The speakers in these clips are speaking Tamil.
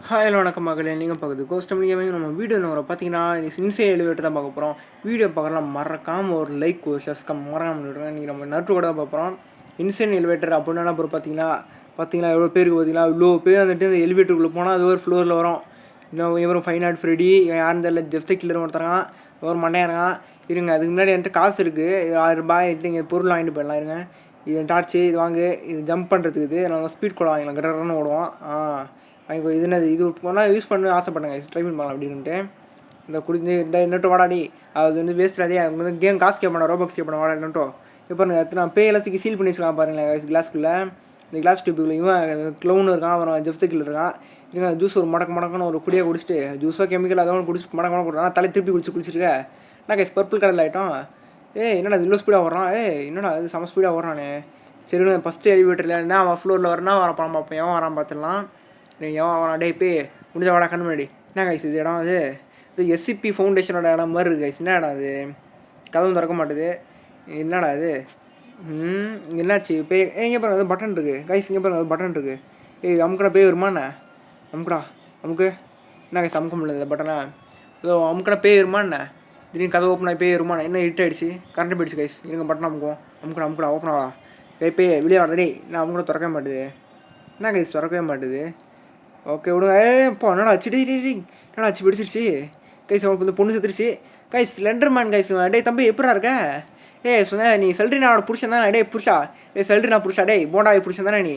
ஹாய் ஹலோ வணக்கம் மகளே, நீங்கள் பார்க்குது கோஸ்ட் தமிழ் கேமிங். நம்ம வீடியோ நம்பரை பார்த்தீங்கன்னா இன்சைன் எலிவேட்டர் தான் பார்க்க போகிறோம். வீடியோ பார்க்கலாம் மறக்காமல் ஒரு லைக் ஒரு சப்ஸ்கிரைப் மறக்காமல் விடுறேன். இன்றைக்கி நம்ம நட்டு கூட தான் பார்க்குறோம். இன்சைன் எலிவேட்டர் அப்படின்னா அப்புறம் பார்த்தீங்கன்னா எவ்வளோ பேருக்கு பார்த்தீங்களா, இவ்வளோ பேர் வந்துட்டு இந்த எலிவேட்டருக்குள்ளே போனால் அது ஒரு ஃப்ளோரில் வரும். இன்னும் இவரும் ஃபைன் ஆர்ட் ஃப்ரெடி யாரும் தெரியல, ஜெஃப்ட் கில்லர் ஒருத்தரான், ஒரு மண்டையாரங்க. இருங்க, அதுக்கு முன்னாடி என்கிட்ட காசு இருக்குது, ₹1000 நீங்கள் பொருள் வாங்கிட்டு போயிடலாம். இருங்க, இது டார்ச்சு, இது வாங்கு, இது ஜம்ப் பண்ணுறதுக்கு இது நம்ம ஸ்பீட் கூட வாங்கிக்கலாம், கடற்கன்னு ஓடுவோம். வாங்கி இது போனால் யூஸ் பண்ண ஆசைப்பட்டேங்க, ட்ரை பண்ணி பண்ணலாம் அப்படின்ட்டு. இந்த குடிஞ்சு இந்த நோட்டு வாடாடி, அது வந்து வேஸ்ட் அதே அவங்க வந்து கேம் காசு கேட்பான், ரோபாக்ஸ் கேட்பான் வாடா நோட்டோ. இப்போ நான் பே எல்லாத்துக்கு சீல் பண்ணி வச்சுக்கலாம் பாருங்களேன் கிளாஸ்க்குள்ளே. இந்த கிளாஸ் டியூப்புக்குள்ள இவன் க்ளவுன் இருக்கான், அப்புறம் ஜெஃப்ட் கில்லர் இருக்கான். இவங்க ஜூஸ் ஒரு மடக்குன்னு ஒரு குடியை குடிச்சிட்டு ஜூஸோ கெமிக்கல் அதோட குடிச்சு மடக்கு கொடுறான். தலை திருப்பி குடிச்சிருக்கேன். என்ன கைஸ் பர்பிள் கலரில் ஆகிட்டோம். என்னடா இவ்வளோ ஸ்பீடாக வர்றான், என்னடா அது செம ஸ்பீடாக வர்றானே. சரி, ஃபஸ்ட்டு எலிவேட்டரில் என்ன அவன் ஃப்ளோரில் வரனா வர படம் பார்ப்பேன், எவன் வரான் பார்த்துடலாம். எவன் வரான் டே பே முடிஞ்ச வாடா கண்ணு முன்னாடி. என்ன கைஸ் இது இடம், அது எஸ்சிபி ஃபவுண்டேஷனோட இடம் மாதிரி இருக்குது கைஸ். என்ன இடம் அது, கதவும் திறக்க மாட்டுது, என்னடா இது. என்னாச்சு பே? இங்கே பாருங்க, அது பட்டன் இருக்குது கைஸ், இங்கே பாருங்க அது பட்டன் இருக்குது. அமுக்கடா பே வருமாண்ணே, அமுக்கடா அமுக்கு. என்ன கைஸ் அமுக்க முடியல பட்டனை, அமுக்கடா பே வருமாண்ணே. திடீர்னு கதை ஓப்பன் ஆகி பே வருமாண்ணே. என்ன ஹிட் ஆகிடுச்சு, கரண்ட் போயிடுச்சு கைஸ். இருங்க பட்டன் அமுக்கும், அமுக்கடா ஓப்பன் ஆகலாம். பே வெளியே வரடே. நான் அமுக்கட திறக்கவே மாட்டுது. என்ன கைஸ் திறக்கவே மாட்டுது. ஓகே விடுங்க. இப்போ என்னடா ஆச்சு, என்னடா ஆச்சு, பிடிச்சிருச்சு கைஸ். அவனுக்கு வந்து பொண்ணு செத்துருச்சு கைஸ். Slenderman guys. டே தம்பி எப்படா இருக்க? சொன்னேன் நீ செல்ட்ரினாவோட புருஷன் தானே. டே புருஷா, செல்ட்ரினா புருஷா, போண்டாவை புருஷன் தானே நீ.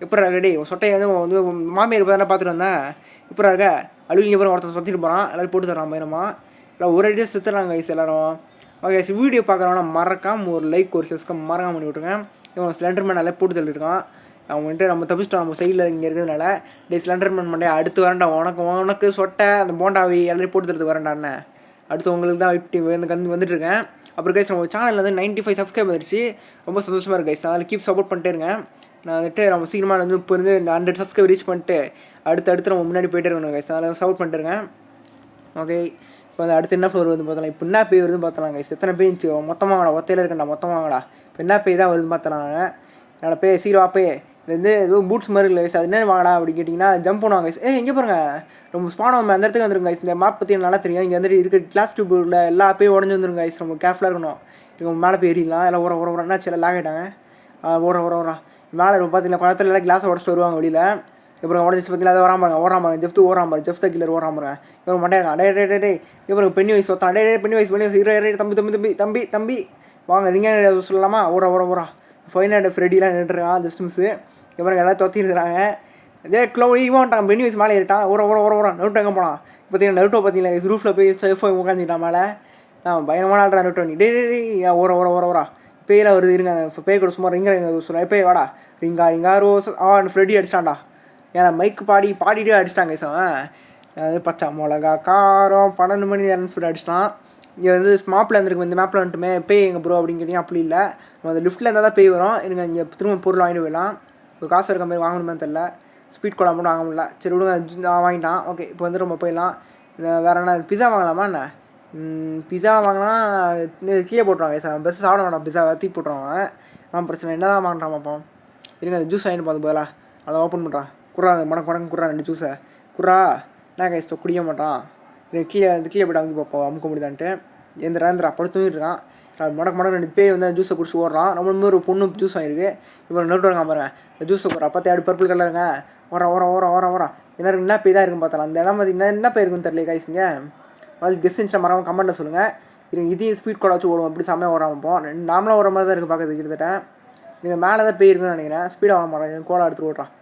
எப்படா இருக்க? உன் சொட்டையை வந்து மாமியார் தானே பார்த்துட்டு வந்தேன். எப்படா இருக்க? அழுவிங்க அப்புறம் ஒருத்தர் சொத்திட்டு போகிறான், எல்லாரும் போட்டு தரான் பயணமா. இல்லை ஒரு ஐடியா செத்துறாங்க கைஸ் எல்லாரும். ஓகே வீடியோ பார்க்குறவனா மறக்காம ஒரு லைக் ஒரு சப்ஸ்கிரைப் மறக்காம பண்ணி விட்டுருங்க. இவன் ஸ்லெண்டர்மேன் நல்லா போட்டு தள்ளிருக்கான். அவன்கிட்ட நம்ம தப்பிச்சிட்டோம், நம்ம சைடில் இங்கே இருக்கிறதுனால. ஸ்லெண்டர்மேன் மண்டே அடுத்து வரேன்டா, உனக்கு சொட்டை அந்த போண்டாவி எல்லாரும் போட்டு தரத்துக்கு வரேன்டாண்ணே. அடுத்து உங்களுக்கு தான் வெயிட் வந்துட்டுருக்கேன். அப்புறம் கைஸ் நம்ம சேனலில் வந்து 95 சப்ஸ்கிரைப் வந்துருச்சு, ரொம்ப சந்தோஷமாக இருக்குது கைஸ். அதில் கீப் சப்போர்ட் பண்ணிட்டே இருங்க. நான் வந்துட்டு நம்ம சீக்கிரமாக வந்து இப்போ இருந்து 100 சப்ஸ்கிரைப் ரீச் பண்ணிட்டு அடுத்து நம்ம முன்னாடி போய்ட்டே இருக்கணும் கைஸ். அதில் சப்போர்ட் பண்ணிட்டுருங்க. ஓகே இப்போ வந்து அடுத்து என்ன ஃப்ளோர் வந்து பார்த்தலாம். இப்போ என்ன பேய் வருதுன்னு பார்த்தலாம் கைஸ். எத்தனை பேய்ச்சு மொத்தமாக ஒத்தையில் இருக்கண்டா, மொத்தமாகடா. இப்போ என்ன பேய் தான் வருதுன்னு பார்த்தலாங்க. என்னோட பேய் சீக்கிரம் பேய் இது ஏதோ பூட்ஸ் மாதிரி இல்லை கைஸ். அது என்ன வாங்கடா அப்படி கேட்டிங்கன்னா ஜம்ப் பண்ணுவாங்க கைஸ். இங்கே பாருங்கள் ரொம்ப ஸ்பானம் அந்த இடத்துக்கு வந்துருங்க கைஸ். இந்த மேப் பற்றி நல்லா தெரியும். இங்கே வந்துட்டு இருக்க கிளாஸ் டியூப்பில் எல்லா பேயும் உடஞ்சி வந்துருங்க கைஸ். ரொம்ப கேர்ஃபுல்லாக இருக்கணும். இவங்க மேலே போய் ஏறிடலாம். எல்லாம் ஓர என்னாச்சு எல்லாம் லாக் ஆகிட்டாங்க. ஓரா மேலே பார்த்தீங்கன்னா குளத்துல எல்லாம் கிளாஸை உடச்சிட்டு வருவாங்க வெளியில். அப்புறம் உடஞ்சிச்சு பார்த்தீங்கன்னா அதை ஓராம் பாருங்க ஜெஃப்ட் கில்லர் ஓராம் பாருங்க. இவங்க மண்டையா டே இவங்க பெண்ணி வயசு ஒத்தான். பெண்ணி வயசு தம்பி வாங்க நீங்கள் சொல்லலாமா. ஓரா ஃபைன் ஆர்ட் ஃப்ரெடிலாம் நின்றுருக்கான் ஜஸ்ட் மிஸ்ஸு. இவங்க எல்லாம் தொத்திருக்கிறாங்க. இவன்ட்டான் பெண்ணி வயசு மேலே ஏறிட்டான். ஓரா நருட்டோ எங்கே போனான் பார்த்தீங்கன்னா. நருட்டோ பார்த்தீங்கன்னா ரூஃபில் போய் சேஃபாக உட்காந்துட்டான் மேலே. பயங்கரமான ஆள்றா நருட்டோ. நீ ஓரா பேயெல்லாம் வருது. இருங்க பேய் கூட சும்மா ரிங்க சொல்ல பேய் வாடா. ரிங்கா ரோஸ் ஃப்ரெடி அடிச்சிட்டான்டா. ஏன்னா மைக்கு பாடிட்டே அடிச்சிட்டாங்க சார். அது பச்சை மிளகா காரம் 12 மணி நேரம் சொல்லி அடிச்சிட்டான். இங்கே வந்து மேப்பில் இருந்துருக்கு, இந்த மேப்பில் வந்துட்டுமே பேய் எங்கள் ப்ரோ அப்படின்னு கேட்டிங்க. அப்படி இல்லை, நம்ம அந்த லிஃப்ட்டில் இருந்தால் தான் பேய் வரும். இருங்க இங்கே திரும்ப பொருள் வாங்கிட்டு போயிடலாம். இப்போ காசு இருக்க மாதிரி வாங்கணுமே தெரில. ஸ்பீட் கோலா மட்டும் வாங்க முடியல. சரி விடுங்க, வாங்கிட்டான். ஓகே இப்போ வந்து நம்ம போயிடலாம். வேறு என்ன பிஸா வாங்கலாமா என்ன? பிஸா வாங்கினா கீழே போட்டுருவாங்க சார். பெஸ்ட் சாப்பிட வேண்டாம், பிஸா தூக்கி போட்டுருவாங்க. பிரச்சனை என்ன தான் வாங்குறான் பார்ப்போம். இருங்க அந்த ஜூஸ் வாங்கிட்டு போது போதா அதை ஓப்பன் பண்ணுறான். குறா மடக்கு குறா 2 ஜூஸை குறா. என்ன கைஸ் குடிக்க மாட்டான். கீழே போய்ட்டு அமுக்கி பார்ப்போம் அமுக்க முடியுதான்ட்டு. எந்திரா படுத்து இருக்கான். மடக்கு 2 பேய் வந்து ஜூஸை குடிச்சு ஓடுறான். நம்ம ஒரு பொண்ணு ஜூஸ் வாங்கியிருக்கு. இப்போ நோட்டு இருக்கான் பாருங்க. இந்த ஜூஸை போடுறா பற்றி ஆடு பர்பிள் கலருங்க. ஓரா என்ன பேய் தான் இருக்குன்னு பார்த்தலாம். அந்த இடம் பார்த்தீங்கன்னா என்ன பேய் இருக்குன்னு தெரியல கைஸுங்க. அது கெஸ்ட் இன்ஸ்டா மறக்காம கமெண்ட்டில் சொல்லுங்கள். இதையும் ஸ்பீட் கோட வச்சு ஓடுவோம், அப்படி செம்மையாக ஓடாமல் போவோம். நார்மலாக ஓடுற மாதிரி தான் இருக்குது பார்க்குறது கிட்டத்தட்ட. நீங்கள் மேலே தான் பேய் இருக்குன்னு நினைக்கிறேன். ஸ்பீடாக வர மாட்டேன், கோலா எடுத்து ஓடுறான்.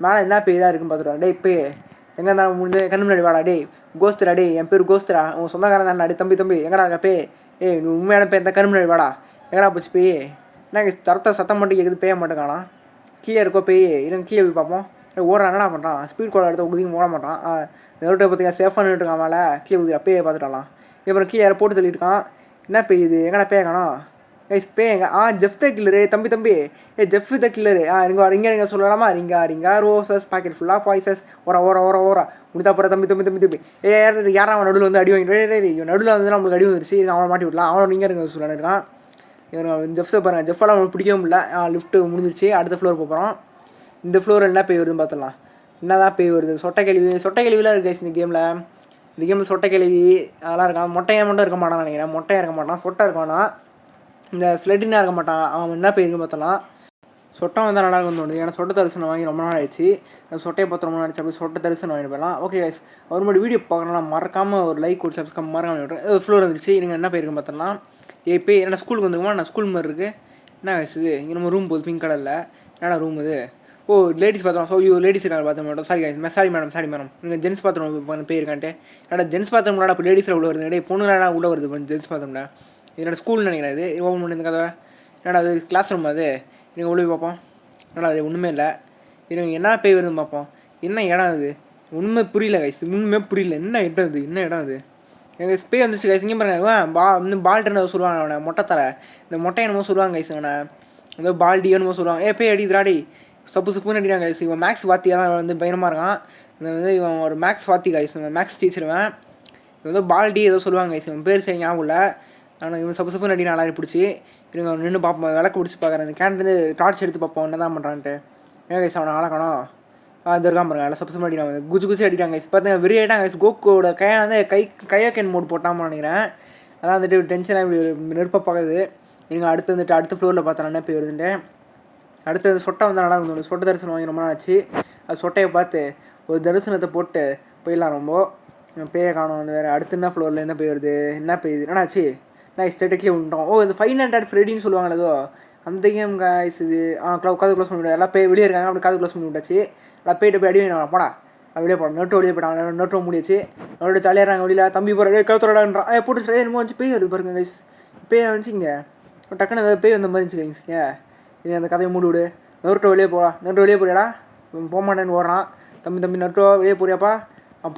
மேலே என்ன பேய் தான் இருக்குன்னு பார்த்துட்டு பேய் எங்கே இருந்தாலும் முடிஞ்சு கண்ணு முன்னாடி வாடா. கோஸ்தரா என் பேர் கோஸ்தரா, உன் சொந்தக்காரன் தான் தம்பி எங்கடா இருக்க பேய். நீ உண்மையான பேர் தான் கண்ணு முன்னாடி வாடா. எங்கடா போச்சு பேய்? என்ன சத்தம் மட்டும் கேட்குது, பேய மட்டும் காணாம். கீழே இருக்கோ பேய். இருங்க கீழே போய் பார்ப்போம். ஓடுறான், என்னடா பண்ணுறான்? ஸ்பீட் கோலா எடுத்து உதிக்க ஓட மாட்டான். நோட்டை பார்த்தீங்கன்னா சேஃபாக நின்றுருக்கான் மேலே. கீழே ஊதிரா பேயை பார்த்துட்டாலாம். அப்புறம் கீழே போட்டு தள்ளியிருக்கான். என்ன பேய் இது? எங்கடா பேய காணோம் கைஸ்? பேங்க ஜெஃப்ட் கில்லரு தம்பி ஜெஃப்ட் கில்லரு. இங்கே சொல்லலாமா? ரிங்கா ரோசஸ் பாக்கெட் ஃபுல்லாக பாய்சஸ். ஓரா முடித்தா போகிற தம்பி யாரும் அவன் நடுவில் வந்து அடி வாங்கிட்டு நடுவில் வந்து நம்மளுக்கு அடி வந்துருச்சு. அவனை மாட்டி விடலாம். அவனை நீங்கள் இருங்க சொல்லலான். இவன் ஜெஃப்ஸை பாருங்கள். ஜெஃபெல்லாம் அவனுக்கு பிடிக்கவும் இல்லை. லிஃப்ட்டு முடிஞ்சிருச்சு. அடுத்த ஃப்ளோர் போகிறோம். இந்த ஃப்ளோர் என்ன பேய் வருதுன்னு பார்த்துடலாம். என்னதான் பேய் வருது, சொட்டை கேள்விலாம் இருக்குது கைஸ் இந்த கேமில். இந்த கேமில் சொட்டை கேள்வி அதெல்லாம் இருக்கான். மொட்டையாக மட்டும் இருக்க மாட்டான்னு நினைக்கிறேன். மொட்டையாக இருக்க மாட்டான், சொட்டை இருக்கானா. இந்த ஸ்லெட்டினாக இருக்க மாட்டான். அவன் என்ன பேய் இருக்கு பார்த்தலாம். சொட்டை வந்தால் நல்லா இருக்கும்னு தோணுது. ஏன்னா சொட்டை தரிசனம் வாங்கி ரொம்ப நாள் ஆயிடுச்சு. சொட்டையை பார்த்து ரொம்ப நாள் ஆயிடுச்சு. அப்படி சொட்டை தரிசனம் வாங்கிட்டு போயிடலாம். ஓகே கைஸ், அவர் மட்டும் வீடியோ பார்க்கலாம். மறக்காமல் ஒரு லைக் ஒரு சப்ஸ்கிரைப் மறக்காமல் விட்டுறேன். ஃப்ளோர் வந்துருச்சு. நீங்கள் என்ன போயிருக்குன்னு பார்த்தலாம். இப்போ என்ன ஸ்கூலுக்கு வந்துருக்குமா, நான் ஸ்கூல் மாதிரி இருக்குது. என்ன கைஸ் இது, இங்கே நம்ம ரூம் போகுது பிங்க் கலரில். என்னடா ரூம் இது? ஓ லேடிஸ் பாத்ரூம். ஸோ லேடிஸ் இருக்காங்க bathroom. Sorry guys, sorry madam. நீங்கள் ஜென்ஸ் பாத்ரூம் போயிருக்கான்ட்டு. ஏன்னா ஜென்ஸ் பாத்ரூம் கூட அப்போ லேடிஸில் உள்ள வருது. இடையே பொண்ணுலாம் உள்ளே வருது ஜென்ஸ் பாத்ரூமில். என்னோட ஸ்கூல்னு நினைக்கிறேன். இது ஓப்பன் பண்ணி இந்த கதை. என்னடா அது கிளாஸ் ரூம் அது. நீங்கள் உள்ளே பார்ப்போம். என்னடா அது ஒன்றுமே இல்லை. எனக்கு என்ன பேய் வருதுன்னு பார்ப்போம். என்ன இடம் அது ஒன்றுமே புரியல கைஸ், ஒன்றுமே புரியல. என்ன இடம் அது, என்ன இடம் அது? எங்கள் பேய் வந்துச்சு கைஸ். இங்கே பாருங்க, பால்ட்டுன்னு சொல்லுவாங்க அவனை, மொட்டை தர. இந்த மொட்டை என்னமோ சொல்லுவாங்க கைஸ் அவனை, ஏதோ பால்டி என்னமோ சொல்லுவாங்க. பேய் அடிக்கிறாடி, சப்புன்னு அடிக்கிறாங்க கைஸ். இவன் மேக்ஸ் வாத்தியாக தான் வந்து பயங்கரமாக இருக்கான். இவன் ஒரு மேக்ஸ் வாத்தி கைஸ், இவன் மேக்ஸ் டீச்சருவன். இவன் வந்து பால்டி ஏதோ சொல்லுவாங்க கைஸ். இவன் பேர் சரி ஞாபகம் இல்லை. ஆனால் இவன் சப்புன்னு அடி நல்லா பிடிச்சி இவங்க நின்று பார்ப்போம். விளக்கு பிடிச்சி பார்க்குறேன். இந்த கேன்ட்டு டார்ச் எடுத்து பார்ப்போம் என்ன தான் பண்ணுறான்ட்டு. ஏன் கைஸ் அவனை ஆளக்கணும். இந்த இருக்கான் பாருங்க, எல்லாம் சப்ஸ் அடிக்கிறாங்க, குச்சி அடிக்கிறாங்க கைஸ். பார்த்தீங்கன்னா வெறி ஆகிட்டாங்க கைஸ். கோக்கோட கையை வந்து கையாக்கன் மோட் போட்டாமல் நினைக்கிறேன். அதான் வந்துட்டு டென்ஷனாக இப்படி நெருப்ப பார்க்குது. நீங்கள் அடுத்த ஃப்ளோரில் பார்த்தா என்ன பேய் வருதுன்ட்டு. அடுத்தது சொட்டை வந்து நல்லா இருந்தது. சொட்டை தரிசனம் வாங்கி ரொம்ப நாள் ஆச்சு. அது சொட்டையை பார்த்து ஒரு தரிசனத்தை போட்டு போயிடலாம். ரொம்ப பேயை காணும். அந்த வேறு அடுத்து என்ன ஃப்ளோரில் என்ன பேய் வருது, என்ன பேய் என்னாச்சு. நான் ஸ்டேட்டிக்லேயே விட்டோம். இது 500 ஃப்ரெடின்னு சொல்லுவாங்களே ஏதோ அந்த கேம் கைஸ். இது காது க்ளோஸ் பண்ணி விட எல்லாம் பேய் வெளியே இருக்காங்க. அப்படி காது க்ளோஸ் பண்ணி விட்டாச்சு. எல்லாம் போயிட்டு போய் அடி வாங்க போடா. வெளியே போட நோட்டு வெளியே போயிட்டாங்க. நோட்டு முடியாச்சு. நோட்டு ஜாலியாகிறாங்க வெளியில். தம்பி போகிற கவுத்தோடான்றான். போட்டு சரி என்னமோ வந்துச்சு பேய் வருது பாருங்க கைஸ். பேய் வந்துச்சு இங்கே டக்குன்னு ஏதாவது பேய் வந்த மாதிரி இருந்துச்சு கைஸ்ங்க. இது அந்த கதையை மூடி விடு. நோட்டோ வெளியே போடா. நோட்டோ வெளியே போறியாடா. போக மாட்டேன்னு ஓடுறான். தம்பி நோட்டோ வெளியே போறியாப்பா.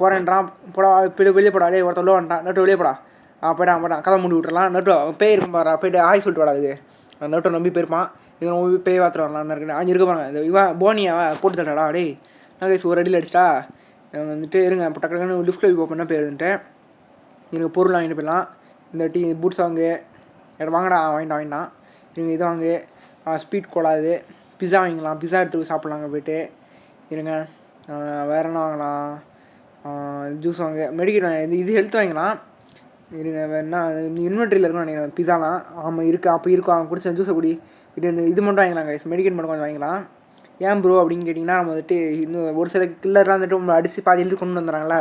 போகிறேன்றான். போடா வெளியே போடா. வெளியே ஒருத்தர் வந்துட்டான். நோட்டோ வெளியே போடா. போய்ட்டான். கதை மூடி விட்டுறலாம். நோட்டோ பேய் இருக்கும் பாரு. போய்ட்டு ஆய் சொல்லிட்டு வாடா. அதுக்கு நோட்டோ நம்பி போயிருப்பான். இது நம்ம பேய் பார்த்துட்டு வரலான்னு இருக்குன்னு அங்கே இருக்க பாருங்க. இந்த இவன் போனியாவா போட்டு தட்டாடா. டே நான் கைஸ் ஒரு அடியில் அடிச்சிட்டா. வந்துட்டு இருங்க இப்போ டக்குனு லிஃப்ட்டில் போய் பண்ணால் போயிருந்துட்டு எனக்கு பொருள் வாங்கிட்டு போயிடலாம். இந்த பூட்ஸ் வாங்கு வாங்கடா. வாங்கிட்டான். இருங்க இது வாங்கு. ஸ்பீட் கோலாது. பிஸா வாங்கிக்கலாம். பிஸா எடுத்து போய் சாப்பிட்லாங்க போய்ட்டு. இருங்க வேறு என்ன வாங்கலாம். ஜூஸ் வாங்க. மெடிக்கேட் இது ஹெல்த் வாங்கிக்கலாம். இருங்க வேறு என்ன இன்வென்ட்ரியில் இருக்குன்னு நினைக்கிறேன் பிஸாலாம். ஆமாம் இருக்குது. அப்போ இருக்கும். அவன் குடிச்ச ஜூஸை குடி. இது மட்டும் வாங்கிக்கலாம் கைஸ். மெடிக்கேட் மட்டும் கொஞ்சம் வாங்கிக்கலாம். ஏன் ப்ரோ அப்படின்னு கேட்டிங்கன்னா நம்ம வந்துட்டு இன்னும் ஒரு சில கில்லர்லாம் வந்துட்டு நம்ம அடித்து பாதி எழுத்து கொண்டு வந்துடுறாங்களே.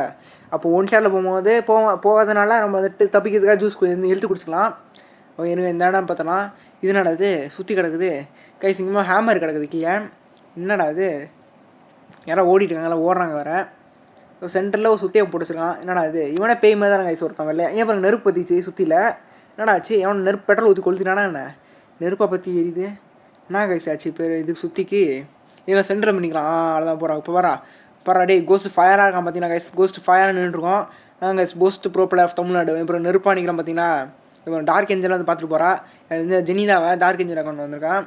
அப்போ ஒன் ஷாட்டில் போகும்போது போகாதனால நம்ம வந்துட்டு தப்பிக்கிறதுக்காக ஜூஸ் எழுத்து குடிச்சிக்கலாம். எனக்கு இந்த இடம் பார்த்தோன்னா இது நடக்குது சுற்றி கிடக்குது கைஸ். இங்கே ஹேமர் கிடக்குது கீழே. என்னடா இது யாரோ ஓடிட்டுருக்காங்களா, ஓடுறாங்க வேறு. சென்டரில் ஒரு சுற்றியை போட்டுச்சிருக்கான். என்னடா இது இவனே பேய் மாதிரி தானே கைஸ் ஒருத்தன் வரல. ஏன் பாருங்க நெருப்பு பற்றிச்சு சுற்றியில். என்னடா ஆச்சு எவன் நெருப்பு பெட்ரோல் ஊற்றி கொளுத்தினானா என்ன நெருப்பை பற்றி எரியுது. என்ன கைஸ் ஆச்சு இப்போ இதுக்கு சுற்றிக்கு. இவன் சென்டர் பண்ணிக்கலாம். அவ்வளோதான் போகிறான். இப்போ வரா டே கோஸ்ட் ஃபயராக இருக்கான் பார்த்தீங்கன்னா கைஸ். கோஸ்ட் ஃபயராக நின்றுருக்கோம். Guys ghost bro player of Tamil Nadu. இப்போ நெருப்பாக நிற்கிறான் பார்த்தீங்கன்னா. இப்போ டார்க் ஏஞ்சல் வந்து பார்த்துட்டு போகிறா. இந்த ஜெனிதாவை டார்க் ஏஞ்சல் கொண்டு வந்திருக்கான்.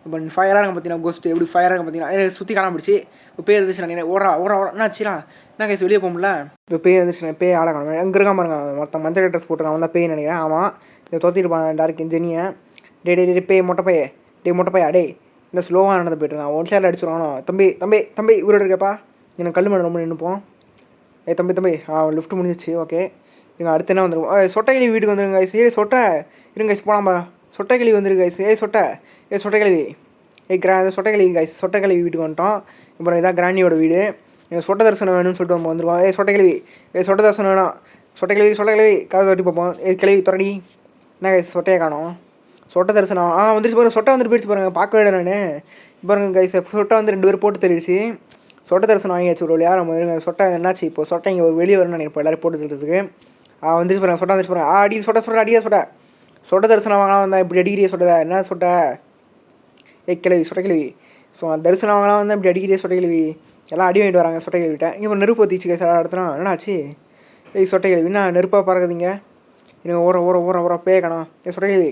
இப்போ ஃபயராக இருக்க பார்த்தீங்கன்னா கோஸ்ட் எப்படி ஃபயராக இருக்க பார்த்தீங்கன்னா சுற்றி காணாமடிச்சு. இப்போ பேய் வந்துச்சு நான் ஓரா என்ன ஆச்சுடா. என்ன கைஸ் வெளியே போகல. இப்போ பேய் வந்துச்சு. பேய் ஆள காணும். எங்கே இருக்கான் பாருங்க. மொத்தம் மஞ்சள் ட்ரெஸ் போட்டுருக்கான். அவன் தான் பேய் நினைக்கிறேன். ஆமாம் இதை தொத்திருப்பான் டார்க் ஜெனியை. டே பேய் மொட்டை பையா டே இந்த ஸ்லோவாக நடந்து போய்ட்டுருக்கான். ஒன் ஷேரில் அடிச்சுடுவானோ. தம்பி ஊரோட இருக்கப்பா. எனக்கு கல் மேடம் ரொம்ப நின்றுப்போம். தம்பி லிஃப்ட் முடிஞ்சிச்சு. ஓகே இங்கே அடுத்து என்ன வந்துருக்கும். சொட்டைக்கிளி வீட்டுக்கு வந்துருங்க கைஸ். சொட்டை இருங்க கைஸ் போலாம்பா. சொட்டைக்கிளி வந்துருக்கு கைஸ். சொட்டைக்கிளவி சொட்டைக்கிளவி கைஸ். சொட்டைக்கிளவி வீட்டுக்கு வந்துட்டோம். அப்புறம் இதான் கிராண்டியோட வீடு. எனக்கு சொட்டை தரிசனம் வேணும்னு சொல்லிட்டு நம்ம வந்துருவோம். சொட்டைக்கிளவி சொட்டை தரிசனம் வேணும். சொட்டைக்கிளவி காது தொட்டி பார்ப்போம். கிளவி தொடடி. என்ன கைஸ் சொட்டையை காணும். சொட்டை தரிசனம் வந்துருச்சு பாருங்க. சொட்டை வந்துட்டு போயிடுச்சு பாருங்கள். பார்க்கவே இல்லை நான் பாருங்க கைஸ். சொட்டை வந்து 2 பேர் போட்டு தெரிவிச்சு. சொட்டை தரிசனம் வாங்கியாச்சு ஒரு வழியாக. நம்ம சொட்டை என்னாச்சு இப்போ சொட்டை இங்கே ஒரு வெளியே வரணும்னு நினைப்போம் எல்லோரும் போட்டு தருறதுக்கு. வந்துச்சு பாருங்க. சொட்டை வந்துச்சு பாருங்க. அடி சொட்டை சொட்டை தரிசனம் வாங்கலாம் வந்தால் இப்படி அடிக்கிறிய சொட்டை. என்ன சொட்டை கிளவி சொட்டைக்கிளவி. தரிசனம் வாங்கலாம் வந்தால் இப்படி அடிக்கிறிய சொட்டைக்கிளவி. எல்லாம் அடி வாங்கிட்டு வராங்க சொட்டைக்கிளவிட்ட. இங்கே இப்போ நெருப்பு வத்திச்சு கைஸ். இடத்துல என்னாச்சு சொட்டைக்கிளவி என்ன நெருப்பாக பறக்குதுங்க. எனக்கு ஓர பேக்கணும். சொட்டைக்கிளவி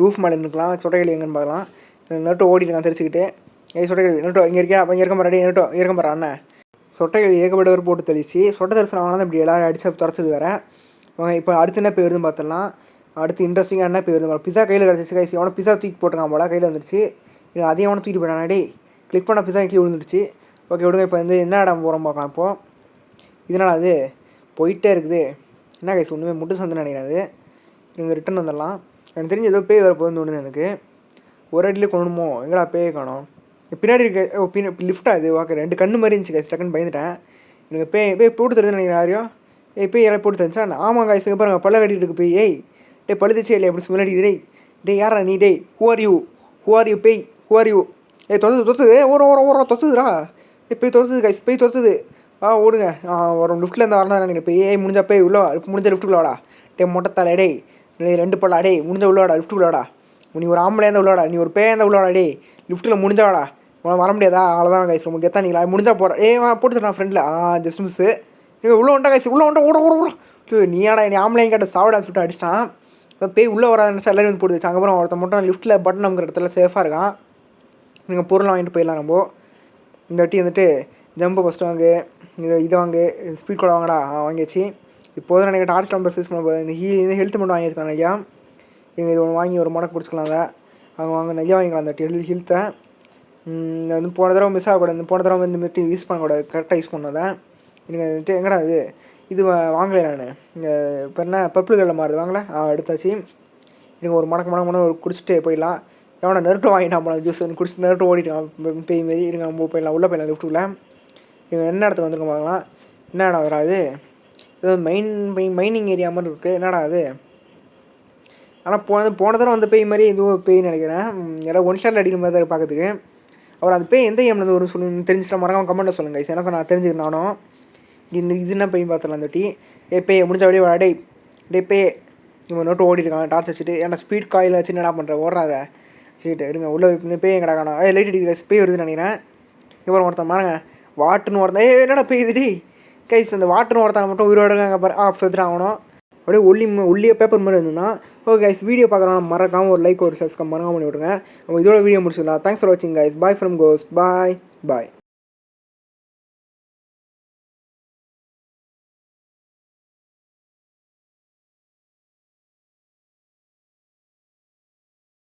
ரூஃப் மேலே இருக்கலாம். சொட்டைக்கிளவி எங்கன்னு பார்க்கலாம். நெட்டோ ஓடிட்டுருக்கான் தெரிச்சுக்கிட்டு. சொட்டைக்கிளவி நெட்டோ இங்கே இருக்கா. அப்போ இங்கே இருக்க மாட்டே நெட்டோ இருக்க மாட்டா அண்ணன். சொட்டைக்கிளவி ஏகப்பட்டவர் போட்டு தெளிச்சு. சொட்டை தரிசனம் வாங்கினா இப்படி எல்லோரும் அடிச்சு துறச்சது வேறு. இப்போ அடுத்து என்ன பேர் வருதுன்னு பார்த்துடலாம். அடுத்து இன்ட்ரெஸ்டிங்காக என்ன பேர் வருது. பிஸா கையில் கிடச்சிச்சு கைஸ். எவனோ பிஸா தூக்கி போட்டிருக்கான் போல. கையில் வந்துடுச்சு. அதையும் அவனை தூக்கிட்டு போயிட்டான். டே கிளிக் பண்ண பிஸா கீழே விழுந்துடுச்சு. ஓகே விடுங்க. இப்போ வந்து என்ன இடம் போகிறோம் பார்க்கலாம். இப்போது இதனால் அது போயிட்டே இருக்குது. என்ன கைஸ் ஒன்றுமே முட்டு சந்துன்னு நினைக்கிறாது. நீங்கள் ரிட்டன் வந்துடலாம். எனக்கு தெரிஞ்சு ஏதோ பேய் வரப்போகுதுன்னு தோணுது எனக்கு. ஒரு அடியிலே கொண்டுமோ எங்கடா பேய் காணோம். பின்னாடி இருக்க லிஃப்ட்டாக இது ஓகே 2 கண்ணு மாதிரி இருந்துச்சு கைஸ். டக்குன்னு பயந்துட்டேன். எனக்கு பேய் போட்டு தருதுன்னு நினைக்கிறேன். யாரையோ பேய் யாரும் போட்டு தந்துச்சா? ஆமாம் கைஸ் இங்கே பாருங்க பல்ல கட்டிட்டு இருக்கு பேய். டே பழுதுச்சே இல்லையா அப்படி ஸ்மெல் அடிக்குது. டே யாரா நீ? டே ஹூ ஆர் யூ பேய் ஹூ ஆர் யூ? தொத்துது ஓரம் தொத்துதுடா. பேய் தொத்துது கைஸ் பேய் தொத்துது. ஓடுங்க. ஒரு லிஃப்ட்டில் இருந்து வரணும் நினைக்கிறேன். பேய் முடிஞ்சா பேய் உள்ள முடிஞ்ச லிஃப்ட்டுக்குள்ள வாடா. டே மொட்டத்தாலே டே 2 பல்லா டே முடிஞ்ச உள்ளவாடா லிஃப்ட்டுக்குள்ளடா. நீ ஒரு ஆம்பளையாக இருந்தால் உள்ளவாடா. நீ ஒரு பேயாக இருந்தால் உள்ளவாடா. டே லிஃப்ட்டில் முடிஞ்சாவாடா. உனக்கு வர முடியாதா? அவ்வளோதான் கைஸ் ரொம்ப கெத்தா நீங்களா முடிஞ்சா போகிறேன். போட்டு தரேன் ஃப்ரெண்டில் ஜஸ்ட் மிஸ்ஸு. நீங்கள் உள்ளே வந்துட்டா கைஸ் உள்ளே வந்துட்டா ஓட நீயாடா நீ ஆம்பளையும் கேட்ட சாவடா சுட்டு அடிச்சிட்டான். இப்போ பேய் உள்ளே வராது நினச்சா எல்லாரும் வந்து போட்டு அப்புறம் ஒருத்தன் மட்டும் லிஃப்ட்டில் பட்டன் அமுக்கிற இடத்துல சேஃபாக இருக்கான். நீங்கள் பொருள் வாங்கிட்டு போயிடலாம். நம்ம இந்த வாட்டி வந்துட்டு ஜம்பு ஃபஸ்ட்டு வாங்கு, இது வாங்கு, ஸ்பீட் கூட வாங்கடா. வாங்கியாச்சு. இப்போது எனக்கு டார்ச் நம்பர் யூஸ் பண்ண போகுது. இந்த ஹெல்த் மட்டும் வாங்கியிருக்காங்க ஐயா. நீங்கள் இது ஒன்று வாங்கி ஒரு மடக்கு பிடிச்சிக்கலாங்க. அவங்க வாங்க நிறையா வாங்கிக்கலாம் அந்த ஹெல்த்தை. வந்து போன தடவை மிஸ் ஆகக்கூடாது. போன தடவை வந்து இந்த யூஸ் பண்ணக்கூடாது. கரெக்டாக யூஸ் பண்ணதான். எனக்கு வந்துட்டு எங்கடா இது வாங்கலை நான். இங்கே இப்போ என்ன பர்பிள் கலரில் மாறுது வாங்கலை. எடுத்தாச்சு. எனக்கு ஒரு மடக்கு ஒரு குடிச்சிட்டு போயிடலாம். எவனா நெருட்டு வாங்கிட்டான் போல ஜூஸ் குடிச்சிட்டு நெருட்டு ஓடிட்டான் பேய் மாரி. இருங்க நம்ம போயிடலாம் உள்ளே போயிடலாம் லிஃப்ட்டுக்குள்ளே. இவங்க என்ன இடத்துக்கு வந்துருக்கோம் பார்க்கலாம். என்ன இடம் வராது ஏதோ மைனிங் ஏரியா மாதிரி இருக்குது. என்னடா அது? ஆனால் போன தடவை வந்து பேய் மாதிரி எதுவும் பேய் நினைக்கிறேன். யாராவது 1 ஷாட்டில் அடிக்கிற மாதிரி தான் பார்க்கறதுக்கு. அவர் அந்த பேய் எந்த கேம்லேருந்து ஒரு சொல்லி தெரிஞ்சுட்டா மறக்காம கமெண்ட்டில் சொல்லுங்கள் கைஸ். எனக்கும் நான் தெரிஞ்சுக்கிறேன். நானும் இது என்ன பேய் பார்த்துலாம் அந்த பேய் முடிஞ்ச வழியே வாடா. டே பேய் இவன் நோட்டு ஓடிட்டுருக்கான் டார்ச் வச்சுட்டு. ஏன்னா ஸ்பீட் காயில் வச்சு என்னடா பண்ணுறேன் ஓடுறாத சரிட்டு இருங்க. உள்ளே பேய் எங்கடா காணும். லைட் அடிக்குது பேய் வருதுன்னு நினைக்கிறேன். இப்போ ஒருத்தன் மாறுங்க வாட்டுன்னு ஒருத்தன் என்னடா பேய் இது கைஸ். அந்த வாட்டர்னு ஒருத்தனை மட்டும் உயிரோடு அங்கே பாரு செத்துட்டு ஆகணும். அப்படியே ஒல்லியாக பேப்பர் மாதிரி இருந்துதான். ஓகே கைஸ் வீடியோ பார்க்குறோம் மறக்காமல் ஒரு லைக் ஒரு சப்ஸ்கிரைப் மறக்காம பண்ணி விட்ருங்க. நம்ம இதோட வீடியோ முடிச்சுக்கலாம். தேங்க்ஸ் ஃபார் வாட்சிங் கைஸ். பாய் ஃப்ரம் கோஸ். பாய்.